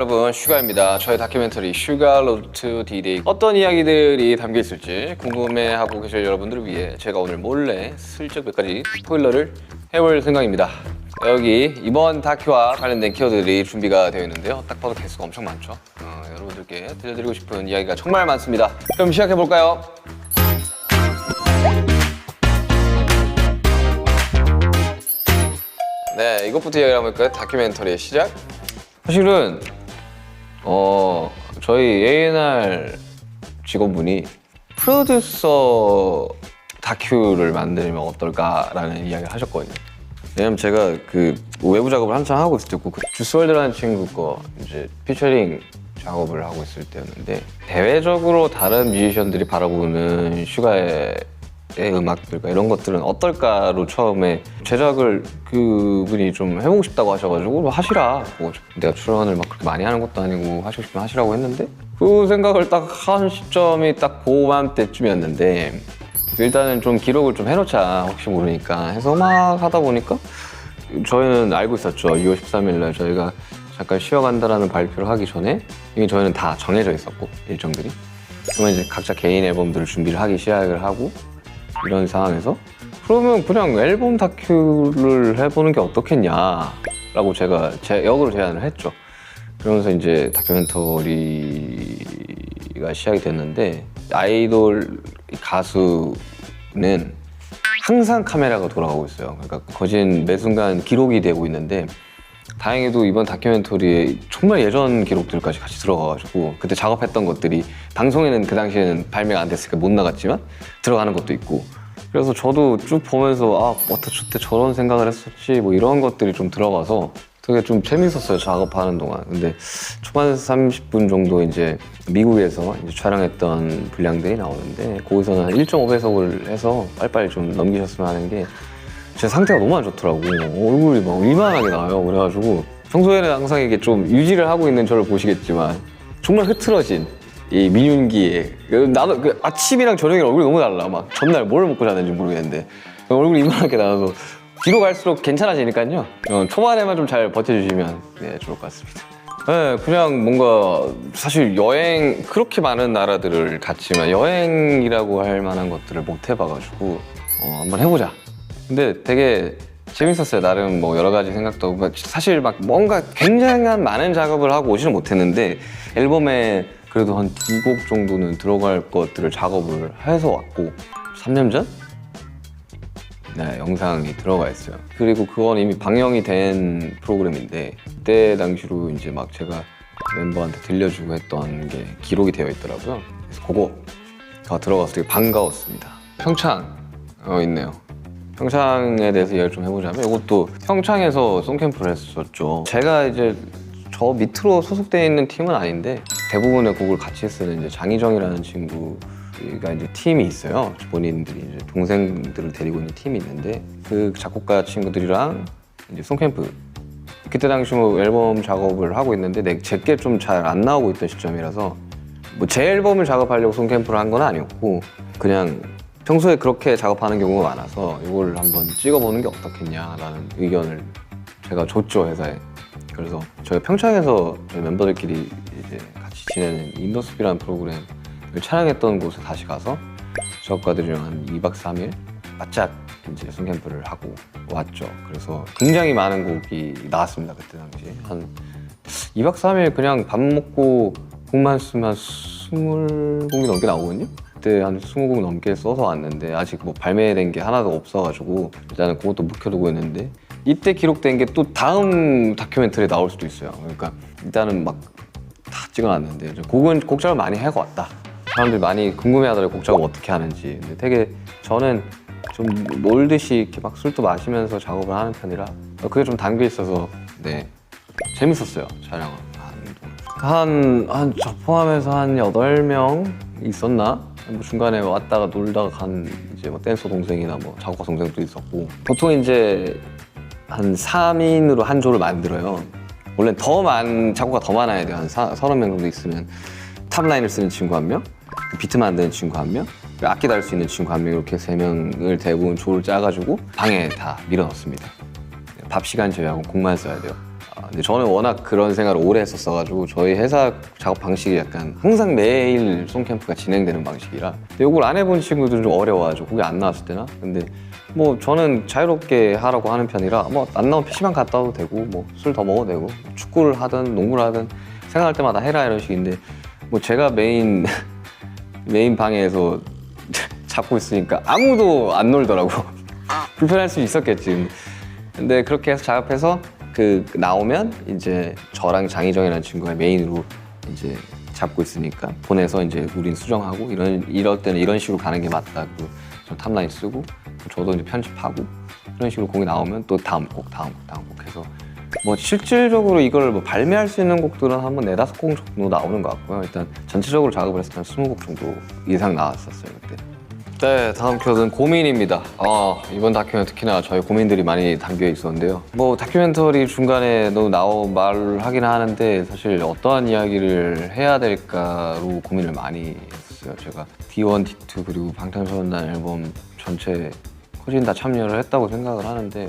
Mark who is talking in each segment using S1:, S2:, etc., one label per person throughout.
S1: 여러분, 슈가입니다. 저의 다큐멘터리 슈가 로드 투 D-Day 어떤 이야기들이 담겨 있을지 궁금해하고 계실 여러분들을 위해 제가 오늘 몰래 슬쩍 몇 가지 스포일러를 해볼 생각입니다. 여기 이번 다큐와 관련된 키워드들이 준비가 되어 있는데요. 딱 봐도 개수가 엄청 많죠. 여러분들께 들려드리고 싶은 이야기가 정말 많습니다. 그럼 시작해볼까요? 네, 이것부터 이야기를 한번 볼까요? 다큐멘터리의 시작. 사실은 저희 A&R 직원분이 프로듀서 다큐를 만들면 어떨까라는 이야기를 하셨거든요. 왜냐면 제가 그 외부 작업을 한창 하고 있을 때고 그 주스월드라는 친구 거 이제 피처링 작업을 하고 있을 때였는데 대외적으로 다른 뮤지션들이 바라보는 슈가의 음악들과 이런 것들은 어떨까로 처음에 제작을 그분이 좀 해보고 싶다고 하셔가지고 뭐 하시라, 뭐 내가 출연을 막 그렇게 많이 하는 것도 아니고 하시고 싶으면 하시라고 했는데 그 생각을 딱 한 시점이 딱 고맘때쯤이었는데 일단은 좀 기록을 좀 해놓자 혹시 모르니까 해서 막 하다 보니까 저희는 알고 있었죠. 2월 13일 날 저희가 잠깐 쉬어간다라는 발표를 하기 전에 이미 저희는 다 정해져 있었고 일정들이 그러면 이제 각자 개인 앨범들을 준비를 하기 시작을 하고 이런 상황에서 그러면 그냥 앨범 다큐를 해보는 게 어떻겠냐라고 제가 역으로 제안을 했죠. 그러면서 이제 다큐멘터리가 시작이 됐는데 아이돌 가수는 항상 카메라가 돌아가고 있어요. 그러니까 거진 매 순간 기록이 되고 있는데 다행히도 이번 다큐멘터리에 정말 예전 기록들까지 같이 들어가가지고 그때 작업했던 것들이 방송에는 그 당시에는 발매가 안 됐으니까 못 나갔지만 들어가는 것도 있고 그래서 저도 쭉 보면서 저때 저런 생각을 했었지 뭐 이런 것들이 좀 들어가서 되게 좀 재밌었어요, 작업하는 동안. 근데 초반 30분 정도 이제 미국에서 이제 촬영했던 분량들이 나오는데 거기서는 한 1.5배속을 해서 빨리빨리 좀 넘기셨으면 하는 게 제 상태가 너무 안 좋더라고. 얼굴이 막 이만하게 나와요. 그래가지고 평소에는 항상 이게 좀 유지를 하고 있는 저를 보시겠지만 정말 흐트러진 이 민윤기에 나도 그 아침이랑 저녁이랑 얼굴이 너무 달라. 막 전날 뭘 먹고 자는지 모르겠는데 얼굴이 이만하게 나와서 뒤로 갈수록 괜찮아지니까요. 초반에만 좀 잘 버텨주시면 네, 좋을 것 같습니다. 네, 그냥 뭔가 사실 여행 그렇게 많은 나라들을 갔지만 여행이라고 할 만한 것들을 못 해봐가지고 한번 해보자. 근데 되게 재밌었어요. 나름 뭐 여러 가지 생각도 하고 사실 막 뭔가 굉장한 많은 작업을 하고 오지는 못했는데 앨범에 그래도 한 2곡 정도는 들어갈 것들을 작업을 해서 왔고 3년 전? 네, 영상이 들어가 있어요. 그리고 그건 이미 방영이 된 프로그램인데 그때 당시로 이제 막 제가 멤버한테 들려주고 했던 게 기록이 되어 있더라고요. 그래서 그거가 들어가서 되게 반가웠습니다. 평창 있네요. 평창에 대해서 이야기를 좀 해보자면 이것도 평창에서 송캠프를 했었죠. 제가 이제 저 밑으로 소속되어 있는 팀은 아닌데 대부분의 곡을 같이 쓰는 이제 장희정이라는 친구가 이제 팀이 있어요. 본인들이 이제 동생들을 데리고 있는 팀이 있는데 그 작곡가 친구들이랑 이제 송캠프 그때 당시 뭐 앨범 작업을 하고 있는데 제게 좀 잘 안 나오고 있던 시점이라서 뭐 제 앨범을 작업하려고 송캠프를 한 건 아니었고 그냥 평소에 그렇게 작업하는 경우가 많아서 이걸 한번 찍어보는 게 어떻겠냐라는 의견을 제가 줬죠, 회사에. 그래서 저희 평창에서 저희 멤버들끼리 이제 같이 지내는 인더스피라는 프로그램을 촬영했던 곳에 다시 가서 작업가들이랑 한 2박 3일 바짝 이제 송캠프를 하고 왔죠. 그래서 굉장히 많은 곡이 나왔습니다, 그때 당시에. 한 2박 3일 그냥 밥 먹고 곡만 쓰면 20곡이 넘게 나오거든요. 그때 한 20곡 넘게 써서 왔는데 아직 뭐 발매된 게 하나도 없어가지고 일단은 그것도 묵혀두고 있는데 이때 기록된 게 또 다음 다큐멘터리에 나올 수도 있어요. 그러니까 일단은 막 다 찍어놨는데 곡 작업 많이 해고 왔다. 사람들이 많이 궁금해하더라고요, 곡 작업 어떻게 하는지. 근데 되게 저는 좀 놀듯이 이렇게 막 술도 마시면서 작업을 하는 편이라 그게 좀 담겨 있어서 네 재밌었어요, 촬영은. 저 포함해서 한 8명 있었나? 뭐 중간에 왔다가 놀다가 간 이제 뭐 댄서 동생이나 뭐 작곡가 동생도 있었고 보통 이제 한 3인으로 한 조를 만들어요. 원래 작곡가 더 많아야 돼요. 한 30명 정도 있으면 탑라인을 쓰는 친구 1명, 비트 만드는 친구 1명, 악기 다룰 수 있는 친구 1명 이렇게 3명을 대부분 조를 짜가지고 방에 다 밀어넣습니다. 밥 시간 제외하고 곡만 써야 돼요. 근데 저는 워낙 그런 생활을 오래 했었어가지고 저희 회사 작업 방식이 약간 항상 매일 송캠프가 진행되는 방식이라 이걸 안 해본 친구들은 좀 어려워가지고 그게 안 나왔을 때나 근데 뭐 저는 자유롭게 하라고 하는 편이라 뭐 안 나오면 PC방 갔다 와도 되고 뭐 술 더 먹어도 되고 축구를 하든 농구를 하든 생각할 때마다 해라 이런 식인데 뭐 제가 메인 방에서 잡고 있으니까 아무도 안 놀더라고. 불편할 수 있었겠지. 근데 그렇게 해서 작업해서 그 나오면 이제 저랑 장희정이라는 친구가 메인으로 이제 잡고 있으니까 보내서 이제 우린 수정하고 이럴 때는 이런 식으로 가는 게 맞다. 그 탑라인 쓰고 저도 이제 편집하고 이런 식으로 곡이 나오면 또 다음 곡 해서 뭐 실질적으로 이걸 뭐 발매할 수 있는 곡들은 한번 4-5곡 정도 나오는 것 같고요. 일단 전체적으로 작업을 했을 때는 20곡 정도 이상 나왔었어요 그때. 네, 다음 큐는 고민입니다. 이번 다큐는 특히나 저희 고민들이 많이 담겨 있었는데요. 뭐 다큐멘터리 중간에도 말을 하긴 하는데 사실 어떠한 이야기를 해야 될까로 고민을 많이 했었어요. 제가 D1, D2 그리고 방탄소년단 앨범 전체 거진 다 참여를 했다고 생각을 하는데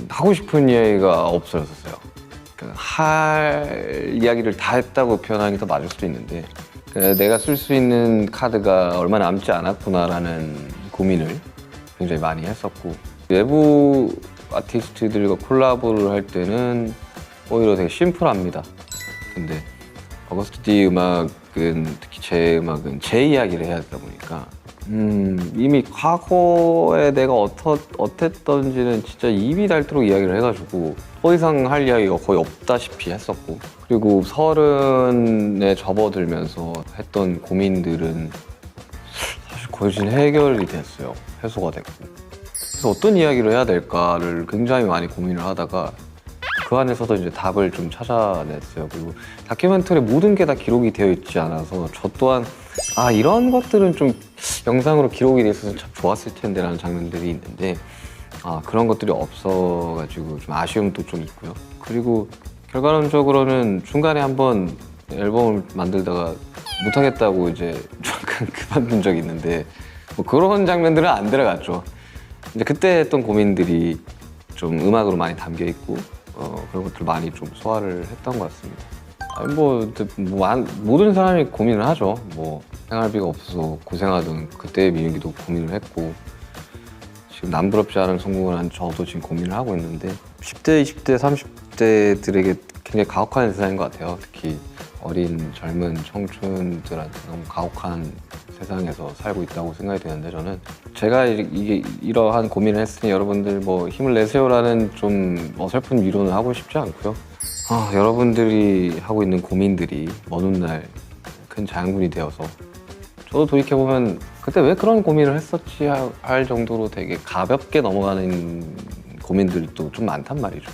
S1: 하고 싶은 이야기가 없어졌어요. 할 이야기를 다 했다고 표현하는 게 더 맞을 수도 있는데 내가 쓸 수 있는 카드가 얼마 남지 않았구나라는 고민을 굉장히 많이 했었고 외부 아티스트들과 콜라보를 할 때는 오히려 되게 심플합니다. 근데 어거스트 D 음악은 특히 제 음악은 제 이야기를 해야 하다 보니까 이미 과거에 내가 어땠던지는 진짜 입이 닳도록 이야기를 해가지고 더 이상 할 이야기가 거의 없다시피 했었고 그리고 30에 접어들면서 했던 고민들은 사실 거의 해결이 됐어요. 해소가 됐고 그래서 어떤 이야기를 해야 될까를 굉장히 많이 고민을 하다가 그 안에서도 이제 답을 좀 찾아냈어요. 그리고 다큐멘터리 모든 게 다 기록이 되어 있지 않아서 저 또한 이런 것들은 좀 영상으로 기록이 돼 있어서 참 좋았을 텐데 라는 장면들이 있는데 그런 것들이 없어가지고 좀 아쉬움도 좀 있고요. 그리고 결과론적으로는 중간에 한번 앨범을 만들다가 못하겠다고 이제 잠깐 그만둔 적이 있는데 뭐 그런 장면들은 안 들어갔죠. 이제 그때 했던 고민들이 좀 음악으로 많이 담겨 있고 그런 것들 많이 좀 소화를 했던 것 같습니다. 모든 사람이 고민을 하죠. 뭐 생활비가 없어서 고생하던 그때의 민혁이도 고민을 했고 지금 남부럽지 않은 성공을 한 저도 지금 고민을 하고 있는데 10대, 20대, 30대들에게 굉장히 가혹한 세상인 것 같아요. 특히 어린 젊은 청춘들한테 너무 가혹한 세상에서 살고 있다고 생각이 되는데 저는 제가 이러한 고민을 했으니 여러분들 뭐 힘을 내세요라는 좀 어설픈 위로는 하고 싶지 않고요. 여러분들이 하고 있는 고민들이 먼 훗날 큰 자양분이 되어서 저도 돌이켜보면 그때 왜 그런 고민을 했었지 할 정도로 되게 가볍게 넘어가는 고민들도 좀 많단 말이죠.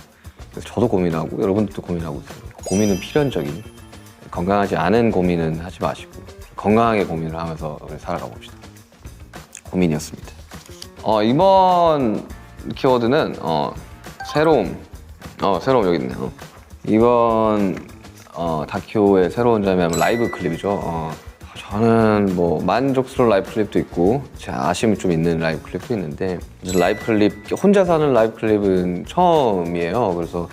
S1: 그래서 저도 고민하고 여러분들도 고민하고 있어요. 고민은 필연적인, 건강하지 않은 고민은 하지 마시고 건강하게 고민을 하면서 살아가 봅시다. 고민이었습니다. 이번 키워드는 새로움 여기 있네요. 이번 다큐의 새로운 점이 라이브 클립이죠. 저는 뭐 만족스러운 라이브 클립도 있고 아쉬움이 좀 있는 라이브 클립도 있는데 라이브 클립 혼자서 하는 라이브 클립은 처음이에요. 그래서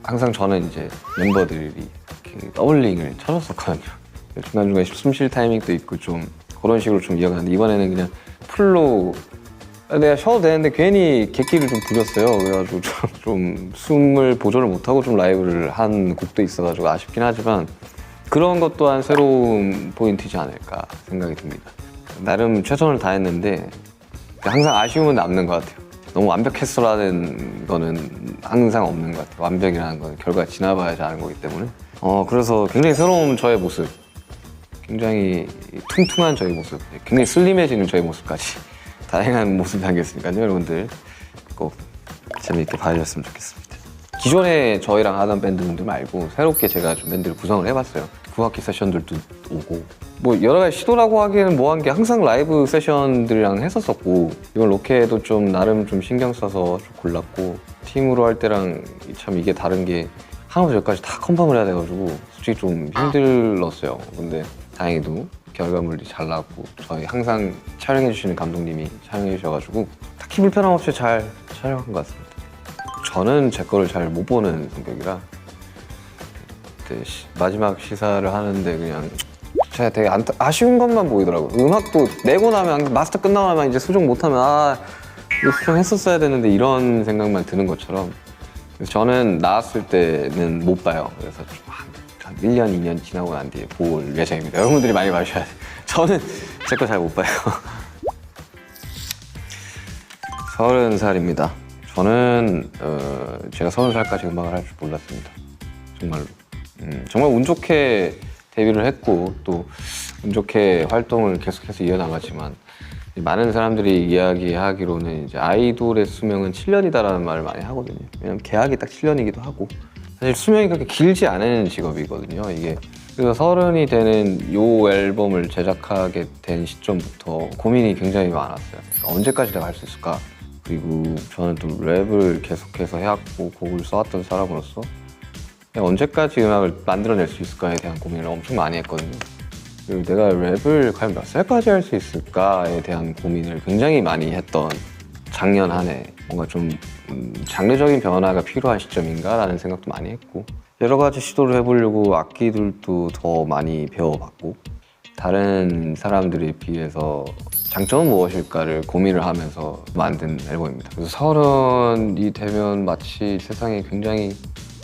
S1: 항상 저는 이제 멤버들이 더블링을 쳐줬었거든요. 중간중간에 숨 쉴 타이밍도 있고 좀 그런 식으로 좀 이어가는데 이번에는 그냥 풀로 내가 쉬어도 되는데 괜히 객기를 좀 부렸어요. 그래가지고 좀 숨을 보존을 못하고 좀 라이브를 한 곡도 있어가지고 아쉽긴 하지만 그런 것 또한 새로운 포인트이지 않을까 생각이 듭니다. 나름 최선을 다했는데 항상 아쉬움은 남는 것 같아요. 너무 완벽했어라는 거는 항상 없는 것 같아요. 완벽이라는 건 결과가 지나봐야지 아는 거기 때문에 그래서 굉장히 새로운 저의 모습, 굉장히 퉁퉁한 저의 모습, 굉장히 슬림해지는 저의 모습까지 다양한 모습이 담겼으니까요. 여러분들 꼭 재미있게 봐주셨으면 좋겠습니다. 기존에 저희랑 하던 밴드분들 말고 새롭게 제가 좀 밴드를 구성을 해봤어요. 구악기 세션들도 오고 뭐 여러 가지 시도라고 하기에는 뭐한 게 항상 라이브 세션들이랑 했었었고 이번 로케도 좀 나름 좀 신경 써서 좀 골랐고 팀으로 할 때랑 참 이게 다른 게 하나부터 열까지 다 컨펌을 해야 돼가지고 솔직히 좀 힘들었어요. 근데 다행히도 결과물이 잘 나왔고 저희 항상 촬영해주시는 감독님이 촬영해 주셔가지고 딱히 불편함 없이 잘 촬영한 것 같습니다. 저는 제 거를 잘 못 보는 성격이라 그때 마지막 시사를 하는데 그냥 제가 되게 아쉬운 것만 보이더라고요. 음악도 내고 나면 마스터 끝나고 나면 이제 수정 못하면 이거 수정했었어야 되는데 이런 생각만 드는 것처럼. 그래서 저는 나왔을 때는 못 봐요. 그래서 좀 한 1년, 2년 지나고 난 뒤에 볼 예정입니다. 여러분들이 많이 봐주셔야 돼요. 저는 제 거 잘 못 봐요. 30살입니다. 저는 제가 30살까지 음악을 할 줄 몰랐습니다. 정말로. 정말 운 좋게 데뷔를 했고 또 운 좋게 활동을 계속해서 이어나가지만 많은 사람들이 이야기하기로는 이제 아이돌의 수명은 7년이다라는 말을 많이 하거든요. 왜냐면 계약이 딱 7년이기도 하고 사실 수명이 그렇게 길지 않은 직업이거든요. 이게 그래서 30이 되는 요 앨범을 제작하게 된 시점부터 고민이 굉장히 많았어요. 그러니까 언제까지 내가 할 수 있을까? 그리고 저는 또 랩을 계속해서 해왔고 곡을 써왔던 사람으로서 언제까지 음악을 만들어낼 수 있을까에 대한 고민을 엄청 많이 했거든요. 그리고 내가 랩을 과연 몇 살까지 할 수 있을까에 대한 고민을 굉장히 많이 했던 작년 한 해 뭔가 좀 장르적인 변화가 필요한 시점인가라는 생각도 많이 했고 여러 가지 시도를 해보려고 악기들도 더 많이 배워봤고 다른 사람들에 비해서 장점은 무엇일까를 고민을 하면서 만든 앨범입니다. 그래서 30이 되면 마치 세상이 굉장히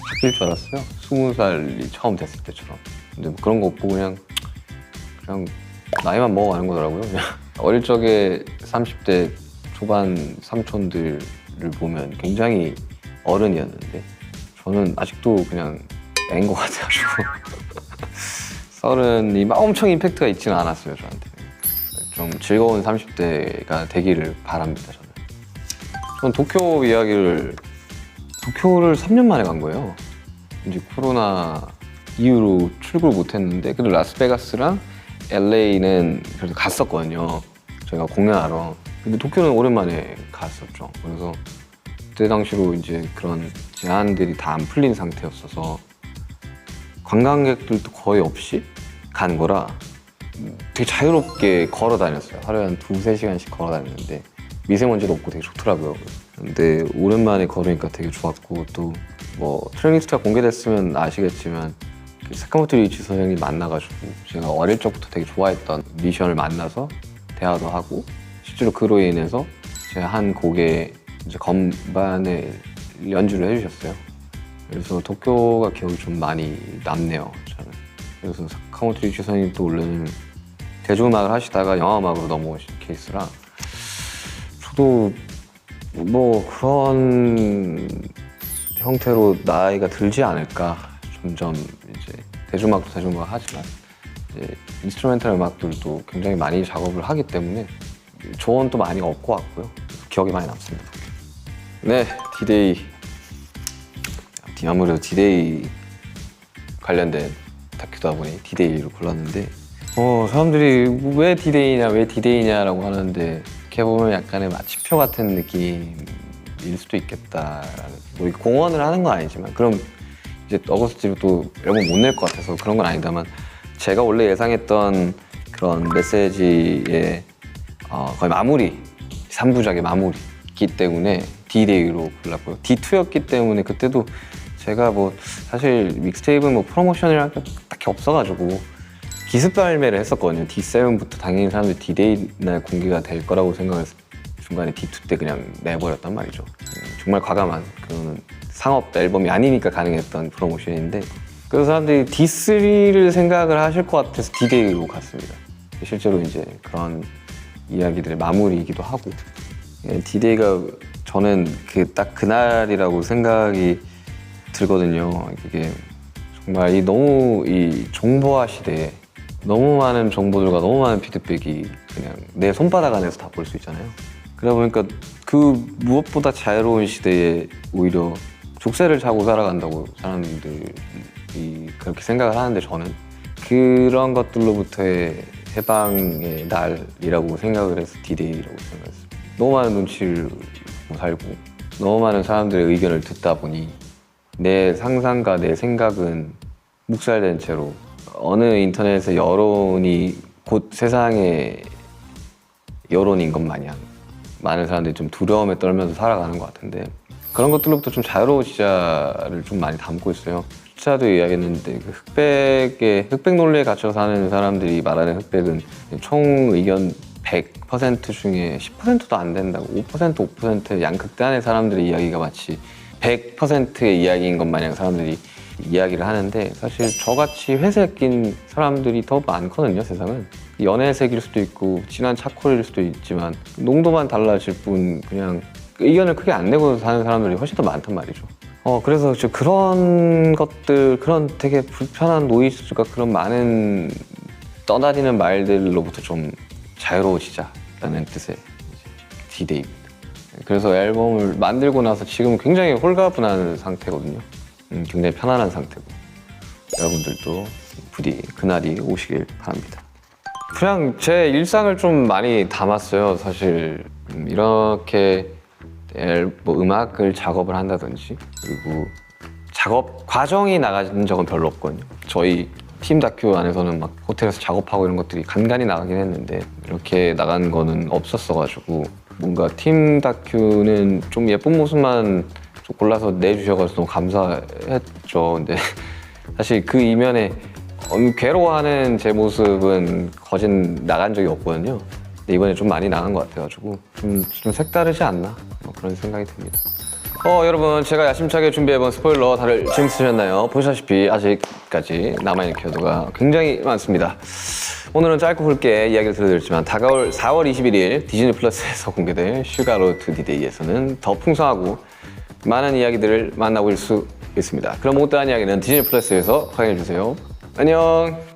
S1: 바뀔 줄 알았어요. 20살이 처음 됐을 때처럼. 근데 뭐 그런 거 없고 그냥 나이만 먹어가는 거더라고요. 그냥 어릴 적에 30대 초반 삼촌들을 보면 굉장히 어른이었는데 저는 아직도 그냥 애인 것 같아가지고 30이 막 엄청 임팩트가 있지는 않았어요. 저한테 좀 즐거운 30대가 되기를 바랍니다. 저는 도쿄를 3년 만에 간 거예요. 이제 코로나 이후로 출국을 못했는데 그래도 라스베가스랑 LA는 그래도 갔었거든요. 제가 공연하러. 근데 도쿄는 오랜만에 갔었죠. 그래서 그때 당시로 이제 그런 제한들이 다 안 풀린 상태였어서 관광객들도 거의 없이 간 거라 되게 자유롭게 걸어 다녔어요. 하루에 한 2-3시간씩 걸어 다녔는데 미세먼지도 없고 되게 좋더라고요. 근데 오랜만에 걸으니까 되게 좋았고 또 뭐 트랙리스트가 공개됐으면 아시겠지만 사카모토 리이치 선생님 만나가지고 제가 어릴 적부터 되게 좋아했던 미션을 만나서 대화도 하고 실제로 그로 인해서 제가 한 곡에 이제 건반에 연주를 해주셨어요. 그래서 도쿄가 기억이 좀 많이 남네요. 저는. 그래서 사카모토 리이치 선생님 또 원래는 대중음악을 하시다가 영화음악으로 넘어오신 케이스라 저도 뭐 그런 형태로 나이가 들지 않을까. 점점 이제 대중음악도 대중음악 하지만 이제 인스트루멘탈 음악들도 굉장히 많이 작업을 하기 때문에 조언도 많이 얻고 왔고요. 기억이 많이 남습니다. 네, D-Day. 아무래도 D-Day 관련된 다큐다 보니 D-Day를 골랐는데 사람들이 왜 D-Day냐라고 하는데 이렇게 보면 약간의 마침표 같은 느낌일 수도 있겠다라는 뭐 공언을 하는 건 아니지만 그럼 이제 어거스트로 또 앨범 못 낼 것 같아서 그런 건 아니다만 제가 원래 예상했던 그런 메시지의 거의 마무리 3부작의 마무리이기 때문에 D-Day로 골랐고요. D2였기 때문에 그때도 제가 뭐 사실 믹스테이프는 뭐 프로모션이랄 게 딱히 없어가지고 기습 발매를 했었거든요. D7부터 당연히 사람들이 D-Day 날 공개가 될 거라고 생각해서 중간에 D2 때 그냥 내버렸단 말이죠. 정말 과감한 그런 상업 앨범이 아니니까 가능했던 프로모션인데 그래서 사람들이 D3를 생각을 하실 것 같아서 D-Day로 갔습니다. 실제로 이제 그런 이야기들의 마무리이기도 하고 D-Day가 저는 딱 그날이라고 생각이 들거든요. 이게 정말 너무 이 정보화 시대에 너무 많은 정보들과 너무 많은 피드백이 그냥 내 손바닥 안에서 다 볼 수 있잖아요. 그러다 보니까 그 무엇보다 자유로운 시대에 오히려 족쇄를 차고 살아간다고 사람들이 그렇게 생각을 하는데 저는 그런 것들로부터의 해방의 날이라고 생각을 해서 D-Day라고 생각했습니다. 너무 많은 눈치를 보고 살고 너무 많은 사람들의 의견을 듣다 보니 내 상상과 내 생각은 묵살된 채로 어느 인터넷의 여론이 곧 세상의 여론인 것 마냥 많은 사람들이 좀 두려움에 떨면서 살아가는 것 같은데 그런 것들로부터 좀 자유로워지자를 좀 많이 담고 있어요. 주차도 이야기했는데 그 흑백 논리에 갇혀 사는 사람들이 말하는 흑백은 총 의견 100% 중에 10%도 안 된다고 5% 양극단의 사람들의 이야기가 마치 100%의 이야기인 것 마냥 사람들이 이야기를 하는데 사실 저같이 회색 낀 사람들이 더 많거든요, 세상은. 연애색일 수도 있고 진한 차콜일 수도 있지만 농도만 달라질 뿐 그냥 의견을 크게 안 내고 사는 사람들이 훨씬 더 많단 말이죠. 그래서 그런 것들, 그런 되게 불편한 노이즈가 그런 많은 떠다니는 말들로부터 좀 자유로워지자라는 뜻의 D-Day입니다. 그래서 앨범을 만들고 나서 지금 굉장히 홀가분한 상태거든요. 굉장히 편안한 상태고 여러분들도 부디 그날이 오시길 바랍니다. 그냥 제 일상을 좀 많이 담았어요. 사실 이렇게 음악을 작업을 한다든지 그리고 작업 과정이 나가는 적은 별로 없거든요. 저희 팀 다큐 안에서는 막 호텔에서 작업하고 이런 것들이 간간히 나가긴 했는데 이렇게 나간 거는 없었어가지고 뭔가 팀 다큐는 좀 예쁜 모습만 좀 골라서 내주셔가지고 너무 감사했죠. 근데 사실 그 이면에 괴로워하는 제 모습은 거진 나간 적이 없거든요. 근데 이번에 좀 많이 나간 것 같아가지고 좀 색다르지 않나 그런 생각이 듭니다. 여러분 제가 야심차게 준비해본 스포일러 다들 재밌으셨나요? 보시다시피 아직까지 남아있는 키워드가 굉장히 많습니다. 오늘은 짧고 굵게 이야기를 들려드렸지만 다가올 4월 21일 디즈니 플러스에서 공개될 슈가로드 D-Day에서는 더 풍성하고 많은 이야기들을 만나볼 수 있습니다. 그럼 못다한 이야기는 디즈니 플러스에서 확인해주세요. 안녕.